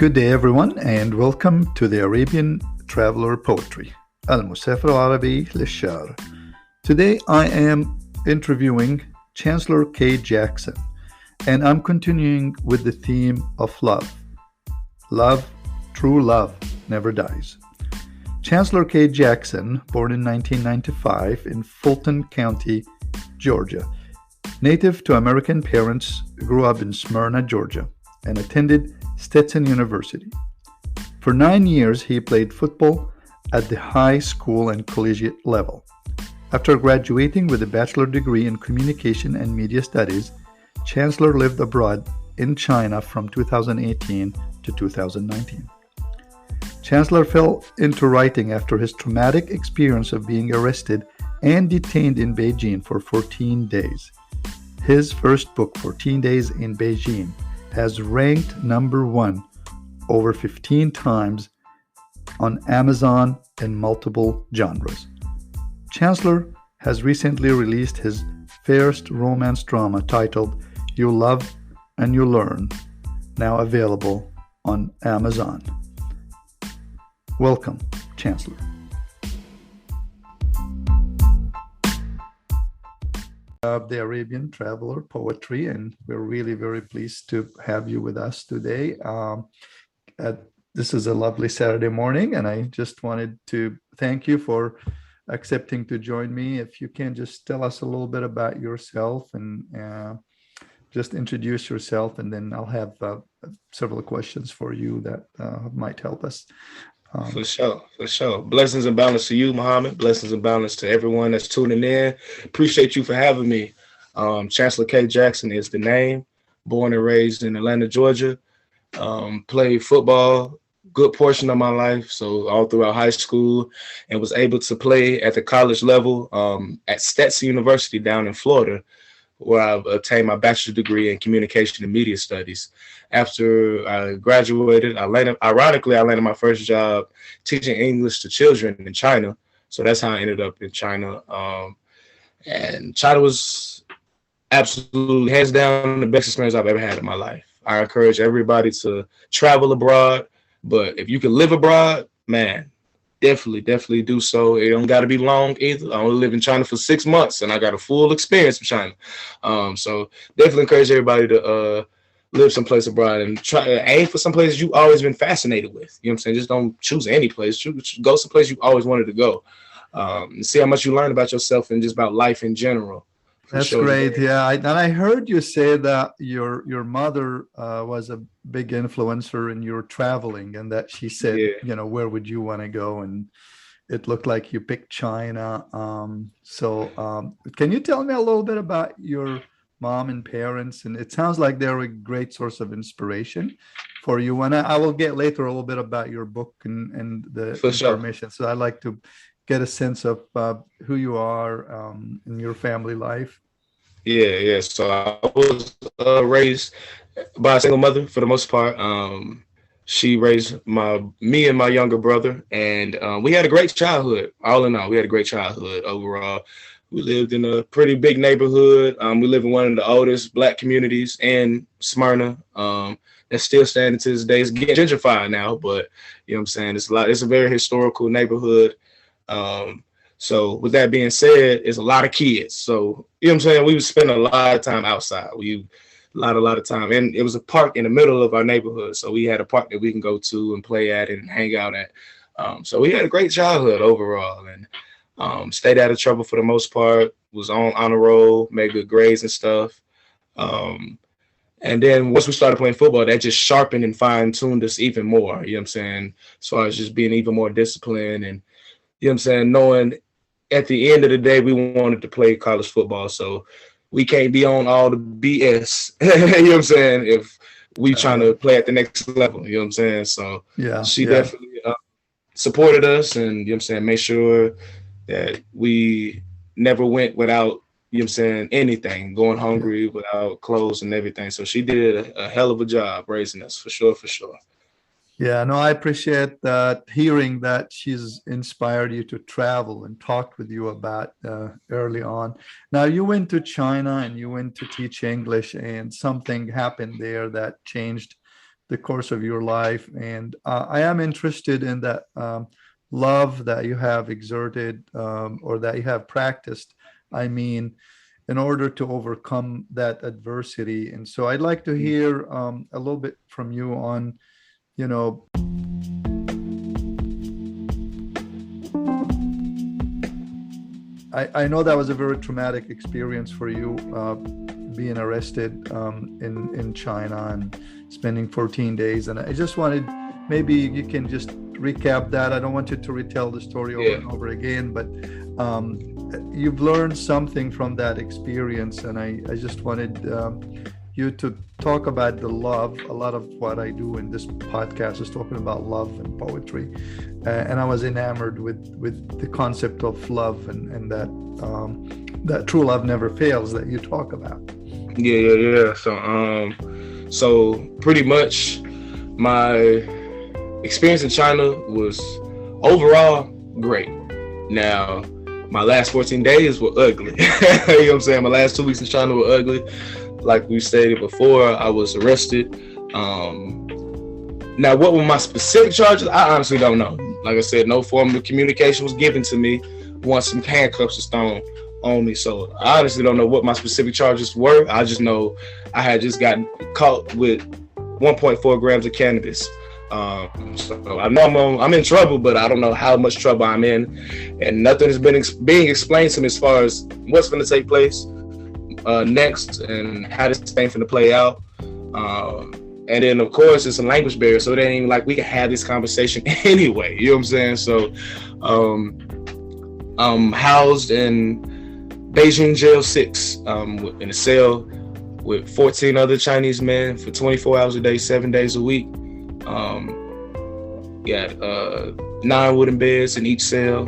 Good day everyone and welcome to the Arabian Traveler Poetry المسافر العربي للشعر. Today I am interviewing Chancellor K. Jackson and I'm continuing with the theme of love. Love, true love, never dies. Chancellor K. Jackson, born in 1995 in Fulton County, Georgia. Native to American parents, grew up in Smyrna, Georgia, and attended Stetson University. For 9 years, he played football at the high school and collegiate level. After graduating with a bachelor degree in communication and media studies, Chancellor lived abroad in China from 2018 to 2019. Chancellor fell into writing after his traumatic experience of being arrested and detained in Beijing for 14 days. His first book, 14 Days in Beijing, has ranked number 1 over 15 times on Amazon in multiple genres. Chancellor has recently released his first romance drama titled You Love and You Learn, now available on Amazon. Welcome, Chancellor. The Arabian Traveler Poetry, and we're really very pleased to have you with us today. This is a lovely Saturday morning, and I just wanted to thank you for accepting to join me. If you can just tell us a little bit about yourself and just introduce yourself, and then I'll have several questions for you that might help us. For sure. Blessings and balance to you, Muhammad. Blessings and balance to everyone that's tuning in. Appreciate you for having me. Chancellor K. Jackson is the name. Born and raised in Atlanta, Georgia. Played football good portion of my life, so all throughout high school, and was able to play at the college level at Stetson University down in Florida, where I obtained my bachelor's degree in communication and media studies. After I graduated, I landed my first job teaching English to children in China. So that's how I ended up in China. And China was absolutely, hands down, the best experience I've ever had in my life. I encourage everybody to travel abroad, but if you can live abroad, man, definitely do so. It don't got to be long either. I only lived in China for 6 months, and I got a full experience in China. So definitely encourage everybody to live someplace abroad and try aim for some places you've always been fascinated with. You know what I'm saying? Just don't choose any place. Go someplace you always wanted to go. And see how much you learn about yourself and just about life in general. That's sure. Great. Yeah. And I heard you say that your mother was a big influencer in your traveling, and that she said, where would you want to go? And it looked like you picked China. So can you tell me a little bit about your mom and parents? And it sounds like they're a great source of inspiration for you. And I will get later a little bit about your book and the for information. Sure. So I'd like to get a sense of who you are in your family life. Yeah. So I was raised by a single mother for the most part. She raised me and my younger brother, and we had a great childhood. All in all, we had a great childhood overall. We lived in a pretty big neighborhood. We live in one of the oldest Black communities in Smyrna. That's still standing to this day. It's getting gentrified now, but you know what I'm saying? It's a very historical neighborhood. So with that being said, it's a lot of kids. So, you know what I'm saying? We would spend a lot of time outside. A lot of time. And it was a park in the middle of our neighborhood. So we had a park that we can go to and play at and hang out at. So we had a great childhood overall, and stayed out of trouble for the most part, was on a roll, made good grades and stuff. And then once we started playing football, that just sharpened and fine-tuned us even more, you know what I'm saying? As far as just being even more disciplined and, you know what I'm saying, knowing at the end of the day, we wanted to play college football. So we can't be on all the BS, you know what I'm saying, if we trying to play at the next level, you know what I'm saying? So she definitely supported us and, you know what I'm saying, made sure that we never went without, you know what I'm saying, anything, going hungry without clothes and everything. So she did a hell of a job raising us, for sure. Yeah, no, I appreciate that, hearing that she's inspired you to travel and talked with you about early on. Now, you went to China and you went to teach English, and something happened there that changed the course of your life. And I am interested in that love that you have exerted, or that you have practiced, I mean, in order to overcome that adversity. And so I'd like to hear a little bit from you on, you know, I know that was a very traumatic experience for you, being arrested in China and spending 14 days. And I just wanted, maybe you can just recap that. I don't want you to retell the story over and over again, but you've learned something from that experience. And I just wanted you to talk about the love. A lot of what I do in this podcast is talking about love and poetry. And I was enamored with the concept of love and that true love never fails that you talk about. Yeah. So pretty much my experience in China was overall great. Now, my last 14 days were ugly. You know what I'm saying? My last 2 weeks in China were ugly. Like we stated before, I was arrested. Now, what were my specific charges? I honestly don't know. Like I said, no form of communication was given to me once some handcuffs were thrown on me. So I honestly don't know what my specific charges were. I just know I had just gotten caught with 1.4 grams of cannabis. So I know I'm in trouble, but I don't know how much trouble I'm in. And nothing has been being explained to me as far as what's going to take place next and how this thing's going to play out. And then, of course, it's a language barrier, so it ain't even like we can have this conversation anyway. You know what I'm saying? So I'm housed in Beijing Jail 6 in a cell with 14 other Chinese men for 24 hours a day, 7 days a week. Got 9 wooden beds in each cell.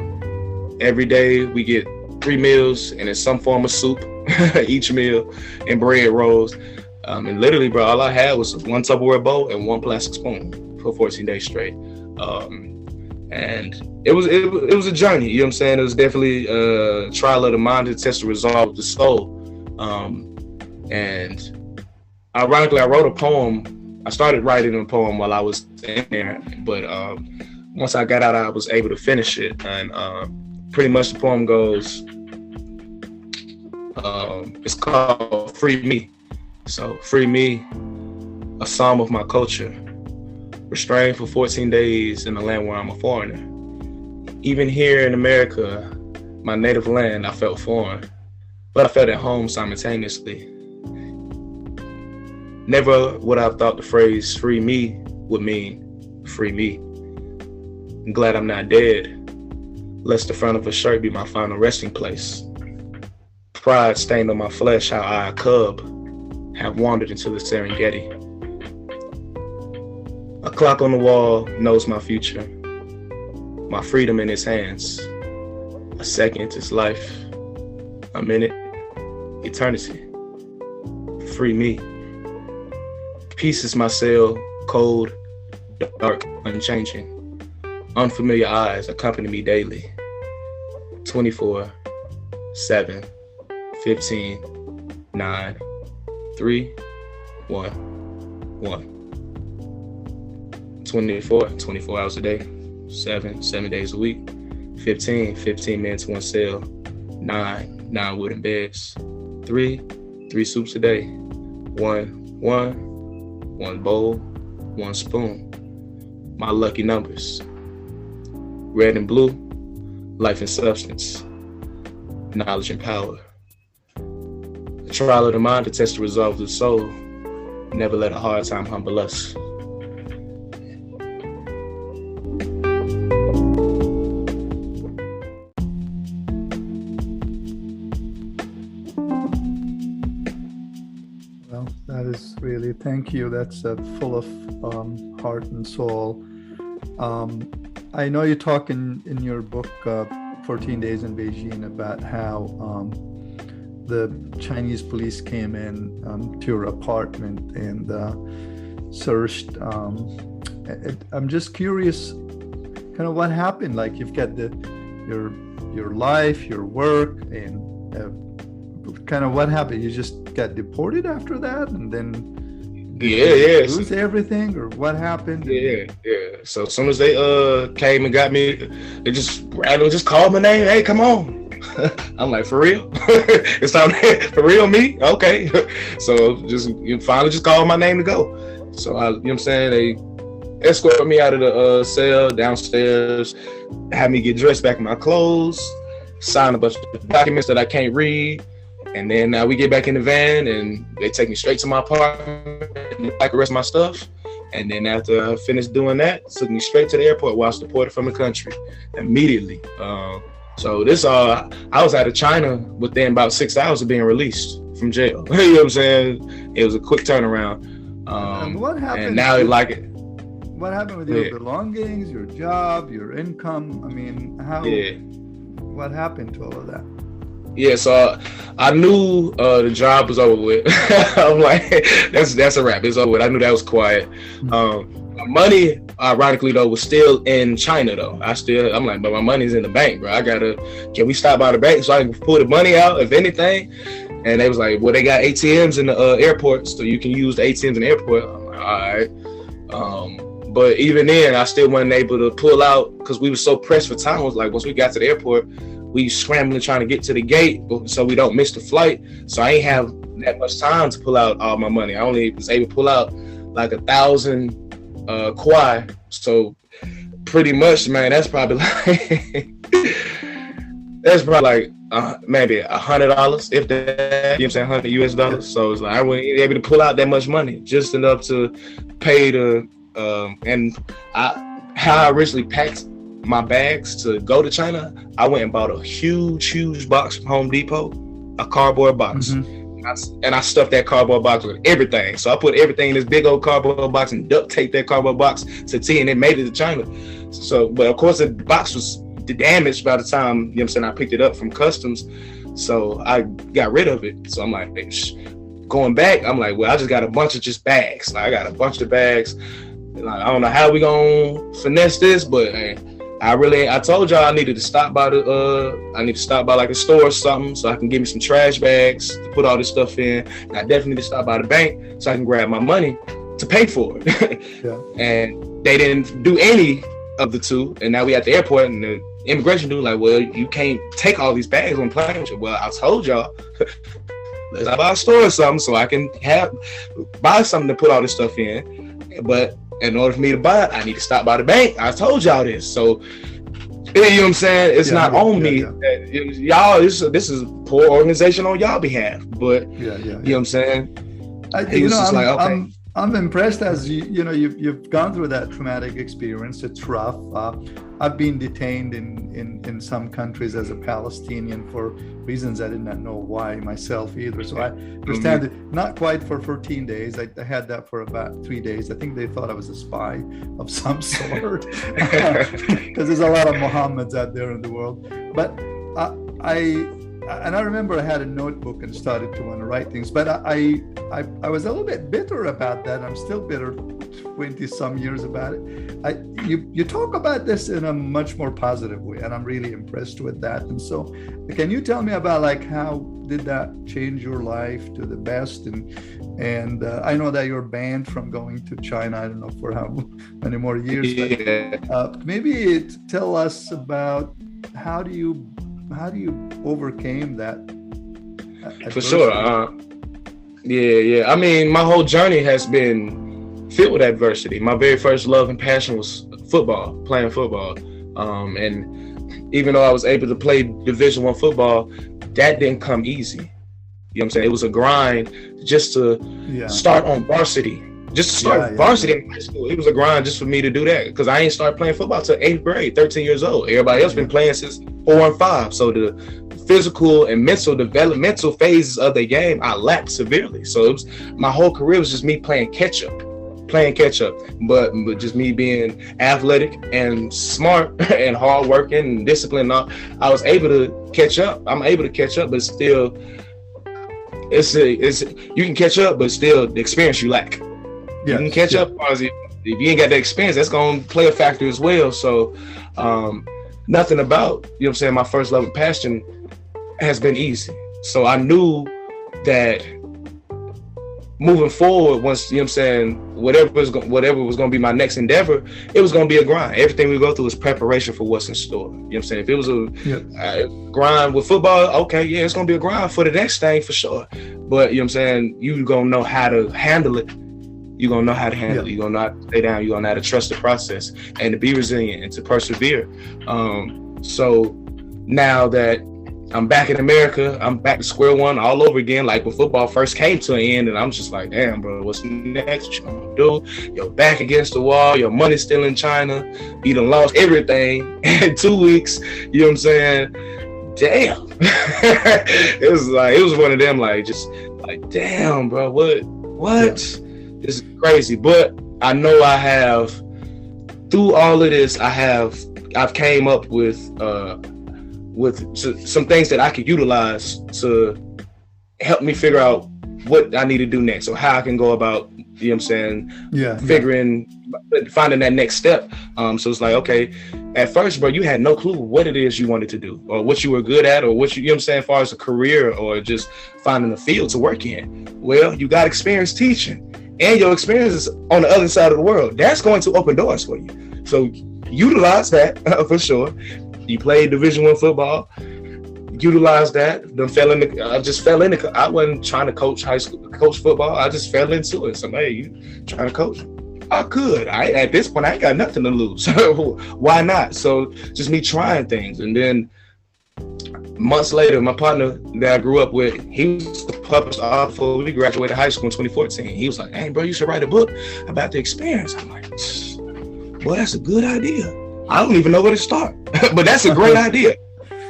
Every day we get 3 meals and it's some form of soup each meal and bread rolls. And literally, bro, all I had was 1 Tupperware bowl and 1 plastic spoon for 14 days straight. And it was a journey, you know what I'm saying? It was definitely a trial of the mind, to test the resolve of the soul. And ironically, I wrote a poem. I started writing a poem while I was in there, but once I got out, I was able to finish it. And pretty much the poem goes, it's called Free Me. So, free me, a psalm of my culture, restrained for 14 days in a land where I'm a foreigner. Even here in America, my native land, I felt foreign, but I felt at home simultaneously. Never would I have thought the phrase free me would mean free me. I'm glad I'm not dead, lest the front of a shirt be my final resting place. Pride stained on my flesh how I, a cub, have wandered into the Serengeti. A clock on the wall knows my future, my freedom in its hands. A second is life, a minute, eternity. Free me. Peace is my cell, cold, dark, unchanging. Unfamiliar eyes accompany me daily. 24/7, 15, 9, 3, 1, 1. 24 hours a day, 7 days a week, 15 minutes, 1 cell, 9 wooden beds, 3 soups a day, 1 bowl, 1 spoon. My lucky numbers. Red and blue, life and substance, knowledge and power. Trial of the mind to test the resolve of the soul. Never let a hard time humble us. Well, that is really, thank you. That's full of heart and soul. I know you talk in your book, 14 Days in Beijing, about how the Chinese police came in to your apartment and searched. I'm just curious, kind of what happened. Like, you've got your life, your work, and kind of what happened. You just got deported after that, and then Did Yeah, you yeah. lose everything, or what happened? Yeah, yeah. So as soon as they came and got me, they just randomly just called my name. Hey, come on. I'm like, for real? It's time for real, me? Okay. So just finally just called my name to go. So you know what I'm saying? They escorted me out of the cell downstairs, had me get dressed back in my clothes, sign a bunch of documents that I can't read. And then now we get back in the van and they take me straight to my apartment and pack the rest of my stuff. And then after I finished doing that, took me straight to the airport while I was deported from the country immediately. So this I was out of China within about 6 hours of being released from jail. You know what I'm saying? It was a quick turnaround. And what happened? And now what happened with your belongings, your job, your income? I mean, what happened to all of that? Yeah, so I knew the job was over with. I'm like, that's a wrap. It's over with. I knew that was quiet. Money, ironically though, was still in China though. I'm like, but my money's in the bank, bro. Can we stop by the bank so I can pull the money out, if anything? And they was like, well, they got ATMs in the airport, so you can use the ATMs in the airport. I'm like, all right. But even then, I still wasn't able to pull out because we were so pressed for time. It was like, once we got to the airport, we scrambling trying to get to the gate so we don't miss the flight. So I ain't have that much time to pull out all my money. I only was able to pull out like 1,000 kwai. So pretty much, man, that's probably like maybe $100, if that, you know what I'm saying, $100 US. So it's like I wasn't able to pull out that much money, just enough to pay how I originally packed my bags to go to China. I went and bought a huge box from Home Depot, a cardboard box. And I stuffed that cardboard box with everything. So I put everything in this big old cardboard box and duct taped that cardboard box to T, and it made it to China. So, but of course the box was damaged by the time, you know what I'm saying, I picked it up from customs. So I got rid of it. So I'm like, going back, I'm like, well, I just got a bunch of just bags. Like I got a bunch of bags. Like, I don't know how we gonna finesse this, but I told y'all I needed to stop by like a store or something so I can give me some trash bags to put all this stuff in. And I definitely need to stop by the bank so I can grab my money to pay for it. And they didn't do any of the two. And now we at the airport and the immigration dude like, well, you can't take all these bags on plane. Well, I told y'all, let's buy a store or something so I can buy something to put all this stuff in. But in order for me to buy it, I need to stop by the bank. I told y'all this. So, you know what I'm saying? It's not on me. Y'all, this is poor organization on y'all behalf. But, you know what I'm saying? I'm impressed as you've gone through that traumatic experience. It's rough. I've been detained in some countries as a Palestinian for reasons I did not know why myself either. So I understand it, not quite for 14 days. I had that for about 3 days. I think they thought I was a spy of some sort because there's a lot of Mohammeds out there in the world. But I remember I had a notebook and started to want to write things, but I was a little bit bitter about that. I'm still bitter 20 some years about it. You talk about this in a much more positive way, and I'm really impressed with that. And so can you tell me about like how did that change your life to the best? And I know that you're banned from going to China. I don't know for how many more years, but maybe tell us about how do you overcame that adversity? For sure. I mean, my whole journey has been filled with adversity. My very first love and passion was football, playing football. And even though I was able to play Division I football, that didn't come easy. You know what I'm saying? It was a grind just to start on varsity. Just to start varsity in high school. It was a grind just for me to do that because I ain't started playing football till 8th grade, 13 years old. Everybody else been playing since 4 and 5. So the physical and mental developmental phases of the game, I lacked severely. So my whole career was just me playing catch up, but just me being athletic and smart and hardworking and disciplined. I was able to catch up. I'm able to catch up, but still, you can catch up, but still the experience you lack. You can catch up as if you ain't got the experience, that's going to play a factor as well. So nothing about, you know what I'm saying, my first love and passion has been easy. So I knew that moving forward, once, you know what I'm saying, whatever was going to be my next endeavor, it was going to be a grind. Everything we go through is preparation for what's in store. You know what I'm saying? If it was a grind with football, okay, yeah, it's going to be a grind for the next thing for sure. But, you know what I'm saying, you're going to know how to handle it. You're going to know how to handle it. You're going to know how to stay down. You're going to know how to trust the process and to be resilient and to persevere. So now that I'm back in America, I'm back to square one all over again, like when football first came to an end, and I'm just like, damn, bro, what's next? What you gonna do? You're back against the wall, your money's still in China, you done lost everything in 2 weeks, you know what I'm saying? Damn. It was one of them, like, just like, damn, bro, what? Yeah. This is crazy. But I know I have, through all of this, I've came up with some things that I could utilize to help me figure out what I need to do next, or how I can go about, you know what I'm saying, finding that next step. So it's like, okay, at first, bro, you had no clue what it is you wanted to do, or what you were good at, or what you know what I'm saying, as far as a career, or just finding a field to work in. Well, you got experience teaching, and your experience is on the other side of the world. That's going to open doors for you. So utilize that for sure. You played Division I football, utilize that. I just fell in it. I wasn't trying to coach football. I just fell into it. So, hey, you trying to coach? I could. At this point, I ain't got nothing to lose. Why not? So just me trying things. And then months later, my partner that I grew up with, he was the published author before we graduated high school in 2014. He was like, hey, bro, you should write a book about the experience. I'm like, boy, that's a good idea. I don't even know where to start, but that's a great idea.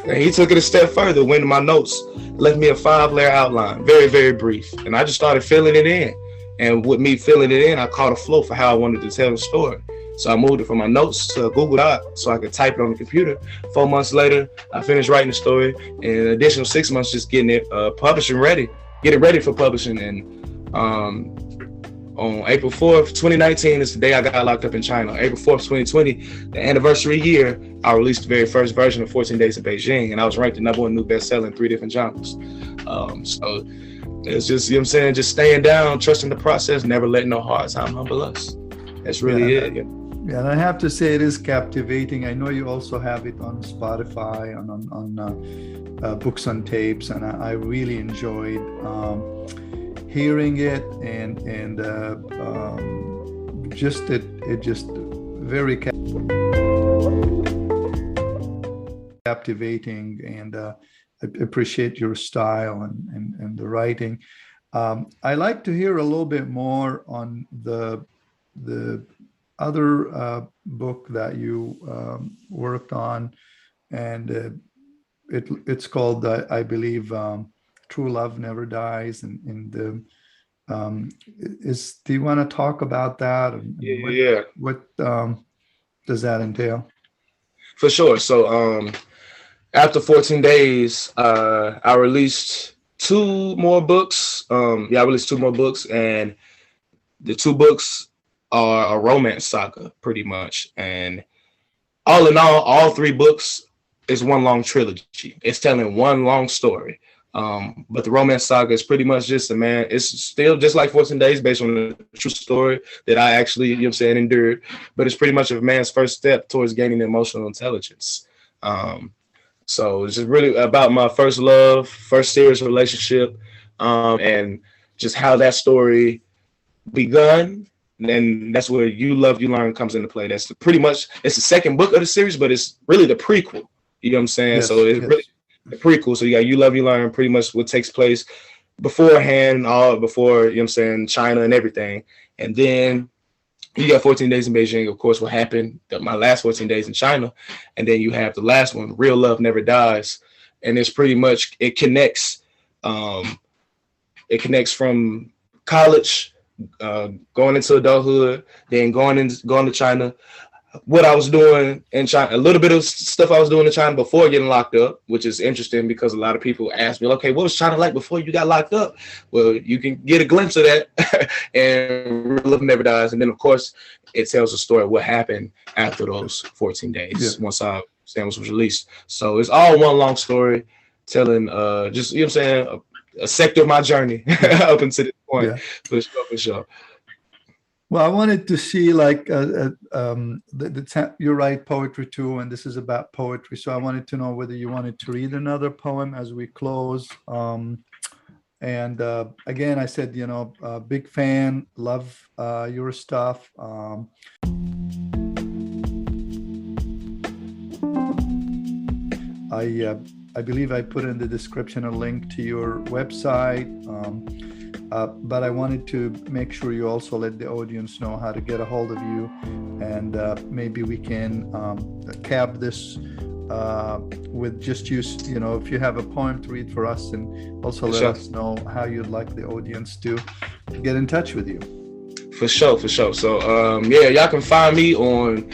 And he took it a step further, went to my notes, left me a 5-layer outline, very, very brief. And I just started filling it in. And with me filling it in, I caught a flow for how I wanted to tell the story. So I moved it from my notes to Google Doc so I could type it on the computer. 4 months later, I finished writing the story. And an additional 6 months just getting it publishing ready, getting ready for publishing. And on April 4th, 2019 is the day I got locked up in China. April 4th, 2020, the anniversary year, I released the very first version of 14 Days in Beijing, and I was ranked the #1 new bestseller in 3 different genres. So it's just, you know what I'm saying, just staying down, trusting the process, never letting no hard time humble us. That's really it. Yeah, and I have to say it is captivating. I know you also have it on Spotify, on Books on Tapes, and I really enjoyed hearing it, and just very captivating, and I appreciate your style and the writing. I like to hear a little bit more on the other book that you worked on, and it's called, I believe, True Love Never Dies, and do you want to talk about that? And what does that entail? For sure. So after 14 days, I released 2 more books. I released 2 more books, and the 2 books are a romance saga, pretty much. And all in all 3 books is one long trilogy. It's telling one long story. But the romance saga is pretty much just it's still just like 14 Days, based on a true story that I actually, you know what I'm saying, endured. But it's pretty much a man's first step towards gaining emotional intelligence. So it's just really about my first love, first serious relationship, and just how that story begun. And that's where You Love, You Learn comes into play. That's pretty much, it's the second book of the series, but it's really the prequel. You know what I'm saying? Yes, so it's really the prequel. So you got You Love, You Learn, pretty much what takes place beforehand, all before, you know what I'm saying, China and everything. And then you got 14 Days in Beijing, of course, what happened, my last 14 days in China. And then you have the last one, Real Love Never Dies. And it's pretty much, it connects from college, going into adulthood, then going to China, what I was doing in China, a little bit of stuff I was doing in China before getting locked up, which is interesting because a lot of people ask me, okay, what was China like before you got locked up? Well, you can get a glimpse of that and Real Love Never Dies. And then, of course, it tells the story of what happened after those 14 days once Sandwich was released. So it's all one long story telling just, you know what I'm saying, a sector of my journey up until this point. Yeah. For sure, for sure. Well, I wanted to see like you write poetry too, and this is about poetry. So I wanted to know whether you wanted to read another poem as we close. And again, I said, big fan, love your stuff. I believe I put in the description a link to your website. But I wanted to make sure you also let the audience know how to get a hold of you, and maybe we can cap this with just use, if you have a poem to read for us, and also let us know how you'd like the audience to get in touch with you. For sure. So y'all can find me on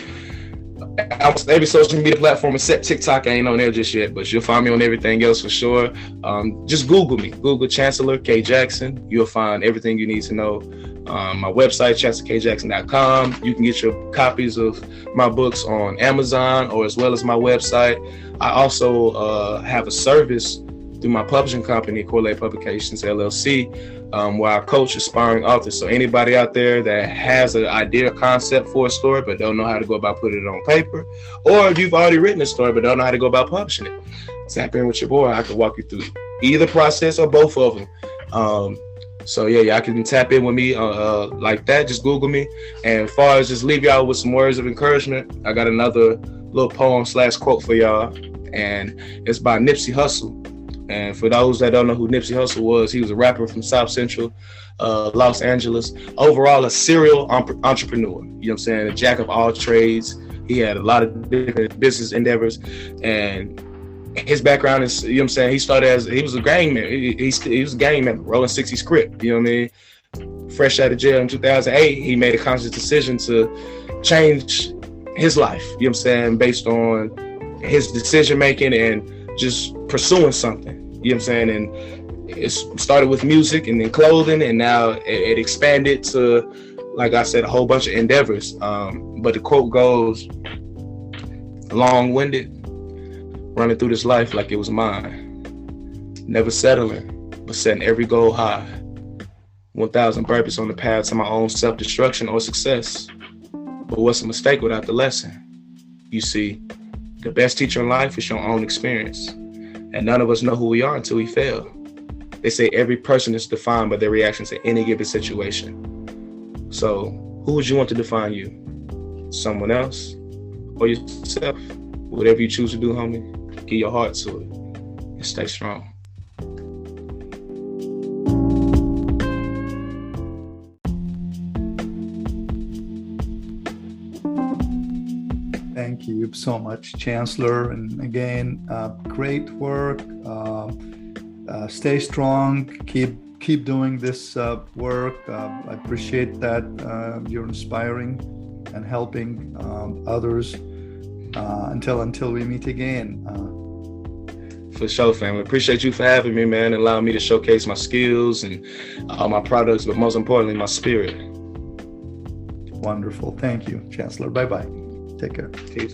almost every social media platform except TikTok. I ain't on there just yet, but you'll find me on everything else for sure. Just Google me. Google Chancellor K. Jackson. You'll find everything you need to know. My website, chancellorkjackson.com. You can get your copies of my books on Amazon or as well as my website. I also have a service through my publishing company, Corley Publications, LLC, where I coach aspiring authors. So anybody out there that has an idea or concept for a story but don't know how to go about putting it on paper, or if you've already written a story but don't know how to go about publishing it, tap in with your boy. I can walk you through either process or both of them. So y'all can tap in with me like that. Just Google me. And as far as just leave y'all with some words of encouragement, I got another little poem / quote for y'all, and it's by Nipsey Hussle. And for those that don't know who Nipsey Hussle was, he was a rapper from South Central Los Angeles. Overall, a serial entrepreneur. You know what I'm saying? A jack of all trades. He had a lot of different business endeavors. And his background is, you know what I'm saying? He started he was a gang member. He was a gang member, rolling 60 script. You know what I mean? Fresh out of jail in 2008, he made a conscious decision to change his life. You know what I'm saying? Based on his decision making and just pursuing something. You know what I'm saying? And it started with music and then clothing, and now it expanded to, like I said, a whole bunch of endeavors. But the quote goes, long-winded, running through this life like it was mine. Never settling, but setting every goal high. 1,000 burpees on the path to my own self-destruction or success. But what's a mistake without the lesson? You see, the best teacher in life is your own experience. And none of us know who we are until we fail. They say every person is defined by their reactions to any given situation. So who would you want to define you? Someone else or yourself? Whatever you choose to do, homie, give your heart to it and stay strong. Thank you so much, Chancellor. And again, great work. Stay strong. Keep doing this work. I appreciate that you're inspiring and helping others. Until we meet again. For sure, family. Appreciate you for having me, man, and allowing me to showcase my skills and all my products, but most importantly, my spirit. Wonderful. Thank you, Chancellor. Bye-bye. Take care. Peace.